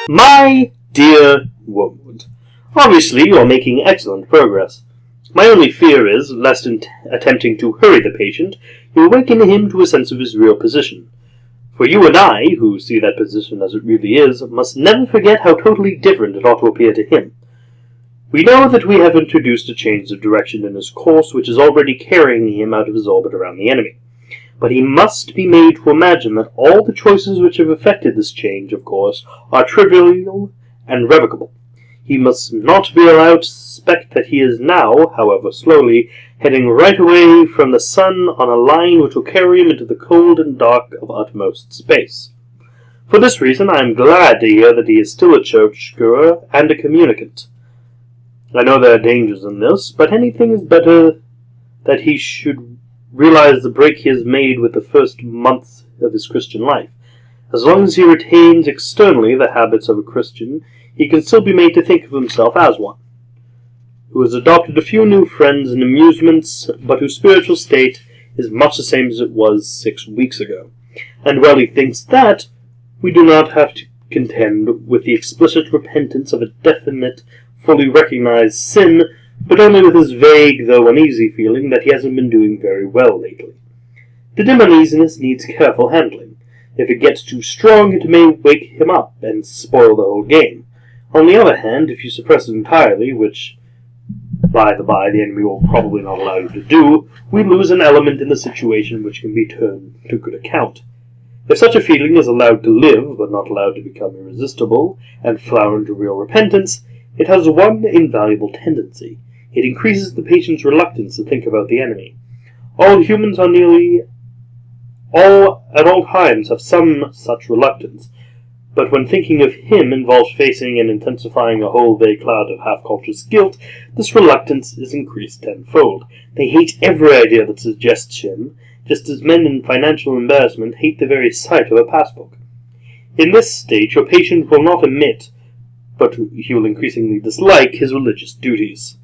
My dear Wormwood, obviously you are making excellent progress. My only fear is, lest in attempting to hurry the patient, you awaken him to a sense of his real position. For you and I, who see that position as it really is, must never forget how totally different it ought to appear to him. We know that we have introduced a change of direction in his course which is already carrying him out of his orbit around the enemy. But he must be made to imagine that all the choices which have affected this change of course are trivial and revocable. He must not be allowed to suspect that he is now, however slowly, heading right away from the sun on a line which will carry him into the cold and dark of utmost space. For this reason I am glad to hear that he is still a churchgoer and a communicant. I know there are dangers in this, but anything is better that he should realize the break he has made with the first months of his Christian life. As long as he retains externally the habits of a Christian, he can still be made to think of himself as one, who has adopted a few new friends and amusements, but whose spiritual state is much the same as it was 6 weeks ago. And while he thinks that, we do not have to contend with the explicit repentance of a definite, fully recognized sin, but only with his vague, though uneasy feeling that he hasn't been doing very well lately. The dim uneasiness needs careful handling. If it gets too strong, it may wake him up and spoil the whole game. On the other hand, if you suppress it entirely, which, by the by, the enemy will probably not allow you to do, we lose an element in the situation which can be turned to good account. If such a feeling is allowed to live, but not allowed to become irresistible, and flower into real repentance, it has one invaluable tendency. It increases the patient's reluctance to think about the enemy. All humans are at all times have some such reluctance, but when thinking of him involves facing and intensifying a whole vague cloud of half-conscious guilt, this reluctance is increased tenfold. They hate every idea that suggests him, just as men in financial embarrassment hate the very sight of a passbook. In this state, your patient will not omit, but he will increasingly dislike his religious duties.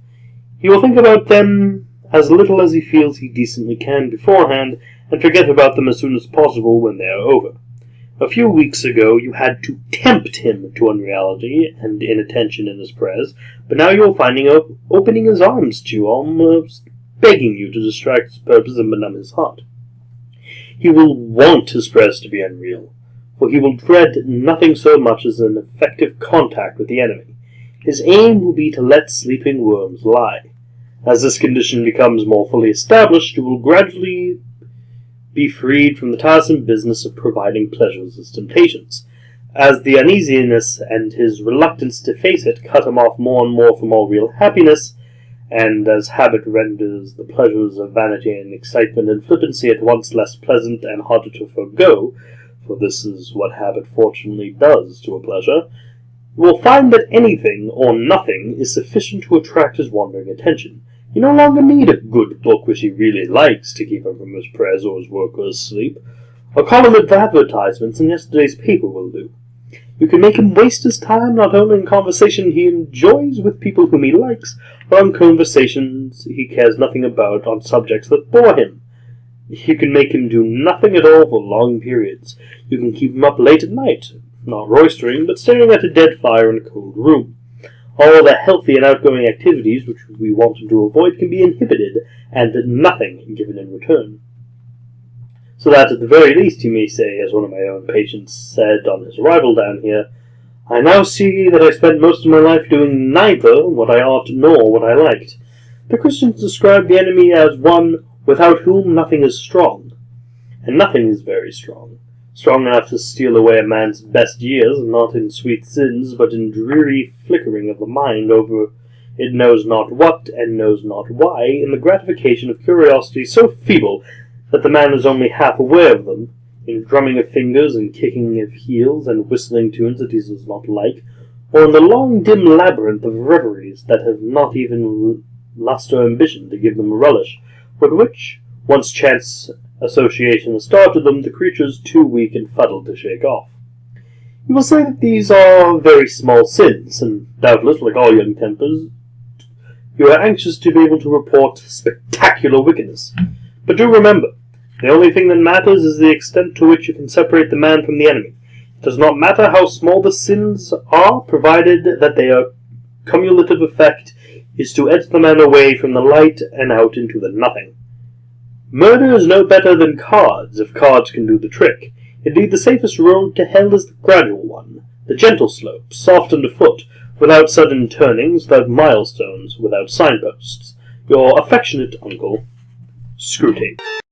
He will think about them as little as he feels he decently can beforehand, and forget about them as soon as possible when they are over. A few weeks ago you had to tempt him to unreality and inattention in his prayers, but now you are finding him opening his arms to you, almost begging you to distract his purpose and benumb his heart. He will want his prayers to be unreal, for he will dread nothing so much as an effective contact with the enemy. His aim will be to let sleeping worms lie. As this condition becomes more fully established, you will gradually be freed from the tiresome business of providing pleasures as temptations. As the uneasiness and his reluctance to face it cut him off more and more from all real happiness, and as habit renders the pleasures of vanity and excitement and flippancy at once less pleasant and harder to forego, for this is what habit fortunately does to a pleasure, you will find that anything or nothing is sufficient to attract his wandering attention. You no longer need a good book which he really likes to keep him from his prayers or his work or his sleep. A column of advertisements in yesterday's paper will do. You can make him waste his time not only in conversation he enjoys with people whom he likes, but on conversations he cares nothing about on subjects that bore him. You can make him do nothing at all for long periods. You can keep him up late at night, not roistering, but staring at a dead fire in a cold room. All the healthy and outgoing activities which we want him to avoid can be inhibited, and nothing given in return. So that at the very least he may say, as one of my own patients said on his arrival down here, "I now see that I spent most of my life doing neither what I ought nor what I liked." The Christians describe the enemy as one without whom nothing is strong, and nothing is very strong. Strong enough to steal away a man's best years, not in sweet sins, but in dreary flickering of the mind over it knows not what, and knows not why, in the gratification of curiosity so feeble that the man is only half aware of them, in drumming of fingers and kicking of heels and whistling tunes that he does not like, or in the long dim labyrinth of reveries that have not even lust or ambition to give them a relish, but which, once chance association has started them, the creature is too weak and fuddled to shake off. You will say that these are very small sins, and doubtless, like all young tempers, you are anxious to be able to report spectacular wickedness. But do remember, the only thing that matters is the extent to which you can separate the man from the enemy. Does not matter how small the sins are, provided that their cumulative effect is to edge the man away from the light and out into the nothing. Murder is no better than cards, if cards can do the trick. Indeed, the safest road to hell is the gradual one, the gentle slope, soft underfoot, without sudden turnings, without milestones, without signposts. Your affectionate uncle, Screwtape.